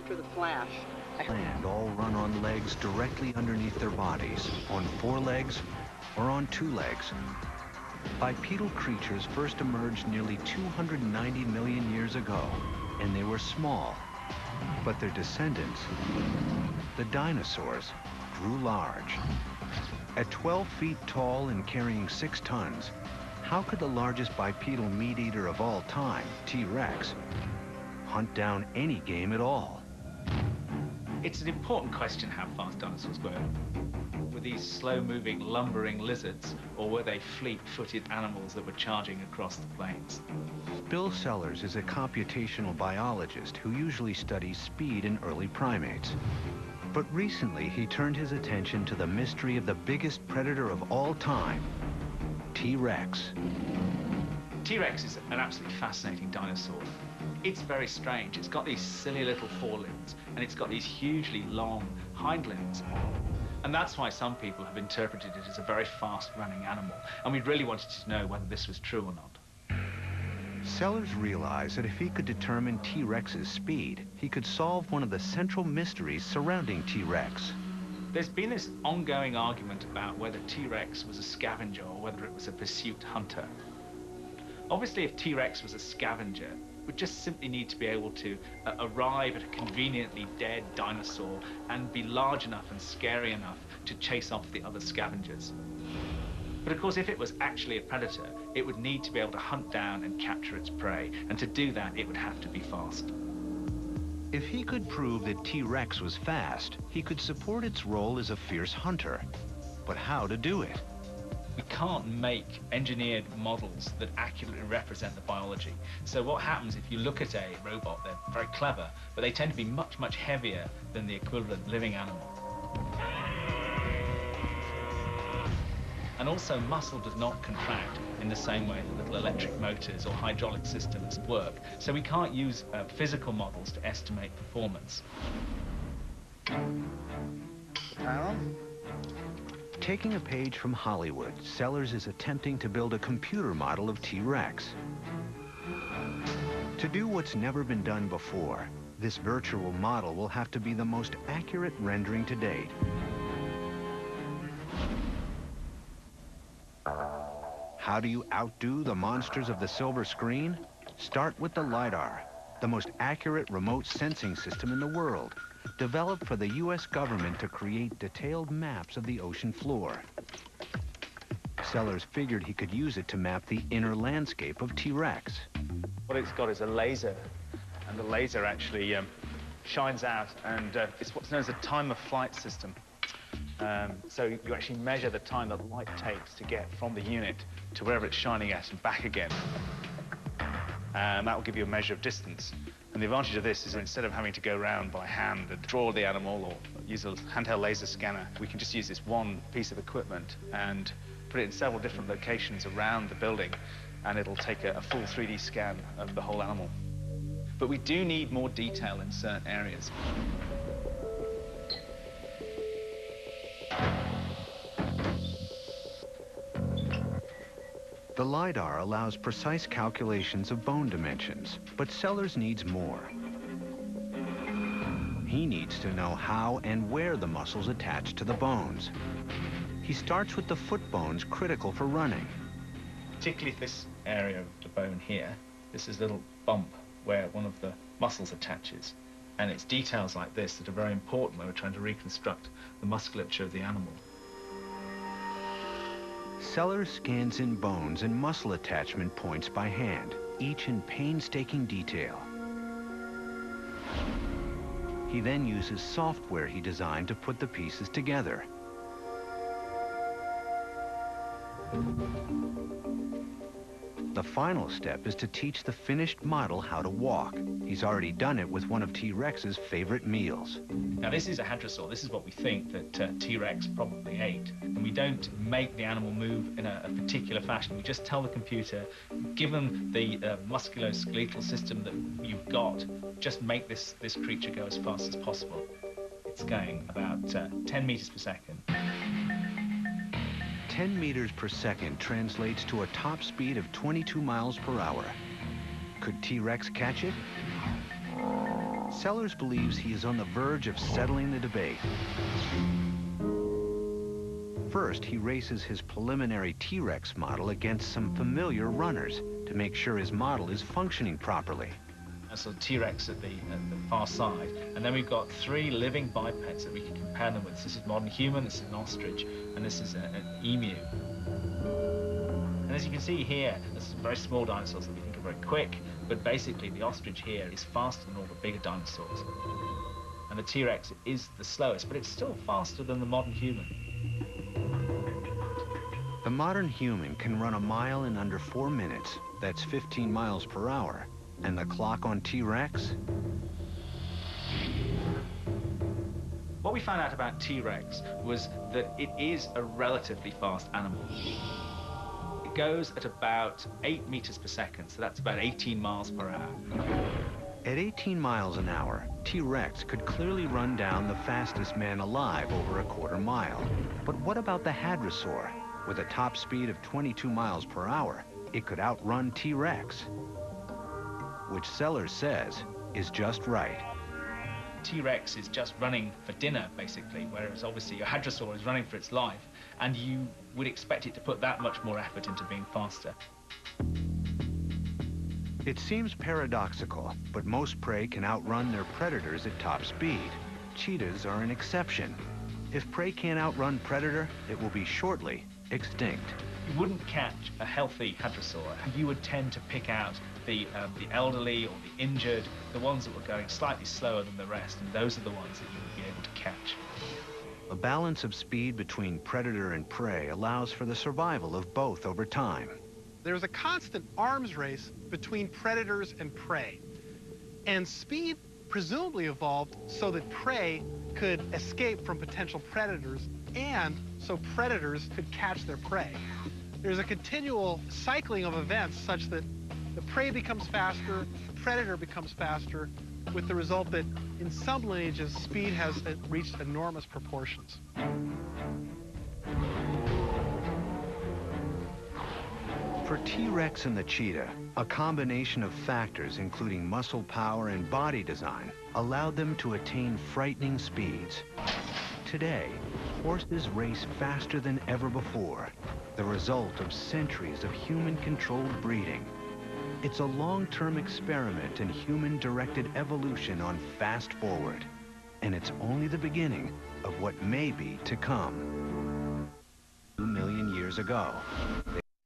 after the flash. And all run on legs directly underneath their bodies, on 4 legs or on 2 legs. Bipedal creatures first emerged nearly 290 million years ago, and they were small. But their descendants, the dinosaurs, grew large. At 12 feet tall and carrying 6 tons, how could the largest bipedal meat eater of all time, T-Rex, hunt down any game at all? It's an important question how fast dinosaurs were. Were these slow-moving, lumbering lizards, or were they fleet-footed animals that were charging across the plains? Bill Sellers is a computational biologist who usually studies speed in early primates. But recently, he turned his attention to the mystery of the biggest predator of all time, T-Rex. T-Rex is an absolutely fascinating dinosaur. It's very strange. It's got these silly little forelimbs, and it's got these hugely long hind limbs. And that's why some people have interpreted it as a very fast-running animal. And we really wanted to know whether this was true or not. Sellers realized that if he could determine T-Rex's speed, he could solve one of the central mysteries surrounding T-Rex. There's been this ongoing argument about whether T-Rex was a scavenger or whether it was a pursuit hunter. Obviously, if T-Rex was a scavenger, it would just simply need to be able to arrive at a conveniently dead dinosaur and be large enough and scary enough to chase off the other scavengers. But of course, if it was actually a predator, it would need to be able to hunt down and capture its prey. And to do that, it would have to be fast. If he could prove that T-Rex was fast, he could support its role as a fierce hunter. But how to do it? We can't make engineered models that accurately represent the biology. So what happens if you look at a robot, they're very clever, but they tend to be much, much heavier than the equivalent living animal. And also, muscle does not contract in the same way that little electric motors or hydraulic systems work. So we can't use physical models to estimate performance. Taking a page from Hollywood, Sellers is attempting to build a computer model of T-Rex. To do what's never been done before, this virtual model will have to be the most accurate rendering to date. How do you outdo the monsters of the silver screen? Start with the LiDAR, the most accurate remote sensing system in the world, developed for the U.S. government to create detailed maps of the ocean floor. Sellers figured he could use it to map the inner landscape of T-Rex. What it's got is a laser, and the laser actually shines out, and it's what's known as a time-of-flight system. So you actually measure the time that light takes to get from the unit to wherever it's shining at and back again. And that will give you a measure of distance. And the advantage of this is that instead of having to go around by hand and draw the animal or use a handheld laser scanner, we can just use this one piece of equipment and put it in several different locations around the building, and it'll take a full 3D scan of the whole animal. But we do need more detail in certain areas. The LiDAR allows precise calculations of bone dimensions, but Sellers needs more. He needs to know how and where the muscles attach to the bones. He starts with the foot bones critical for running. Particularly this area of the bone here, this is a little bump where one of the muscles attaches. And it's details like this that are very important when we're trying to reconstruct the musculature of the animal. Sellers scans in bones and muscle attachment points by hand, each in painstaking detail. He then uses software he designed to put the pieces together. The final step is to teach the finished model how to walk. He's already done it with one of T-Rex's favorite meals. Now, this is a hadrosaur. This is what we think that T-Rex probably ate. And we don't make the animal move in a particular fashion. We just tell the computer, given the musculoskeletal system that you've got, just make this creature go as fast as possible. It's going about 10 meters per second. 10 meters per second translates to a top speed of 22 miles per hour. Could T-Rex catch it? Sellers believes he is on the verge of settling the debate. First, he races his preliminary T-Rex model against some familiar runners to make sure his model is functioning properly. So T-Rex at the far side, and then we've got 3 living bipeds that we can compare them with. This is modern human, this is an ostrich, and this is an emu. And as you can see here, there's some very small dinosaurs that we think are very quick, but basically the ostrich here is faster than all the bigger dinosaurs. And the T-Rex is the slowest, but it's still faster than the modern human. The modern human can run a mile in under 4 minutes. That's 15 miles per hour. And the clock on T-Rex? What we found out about T-Rex was that it is a relatively fast animal. It goes at about 8 meters per second, so that's about 18 miles per hour. At 18 miles an hour, T-Rex could clearly run down the fastest man alive over a quarter mile. But what about the Hadrosaur? With a top speed of 22 miles per hour, it could outrun T-Rex, which Sellers says is just right. T-Rex is just running for dinner, basically, whereas obviously your Hadrosaur is running for its life, and you would expect it to put that much more effort into being faster. It seems paradoxical, but most prey can outrun their predators at top speed. Cheetahs are an exception. If prey can't outrun predator, it will be shortly extinct. You wouldn't catch a healthy Hadrosaur. You would tend to pick out the elderly or the injured, the ones that were going slightly slower than the rest, and those are the ones that you would be able to catch. A balance of speed between predator and prey allows for the survival of both over time. There's a constant arms race between predators and prey. And speed presumably evolved so that prey could escape from potential predators and so predators could catch their prey. There's a continual cycling of events such that the prey becomes faster, the predator becomes faster, with the result that in some lineages, speed has reached enormous proportions. For T-Rex and the cheetah, a combination of factors including muscle power and body design allowed them to attain frightening speeds. Today, horses race faster than ever before, the result of centuries of human-controlled breeding. It's a long-term experiment in human-directed evolution on fast forward, and it's only the beginning of what may be to come. 2 million years ago,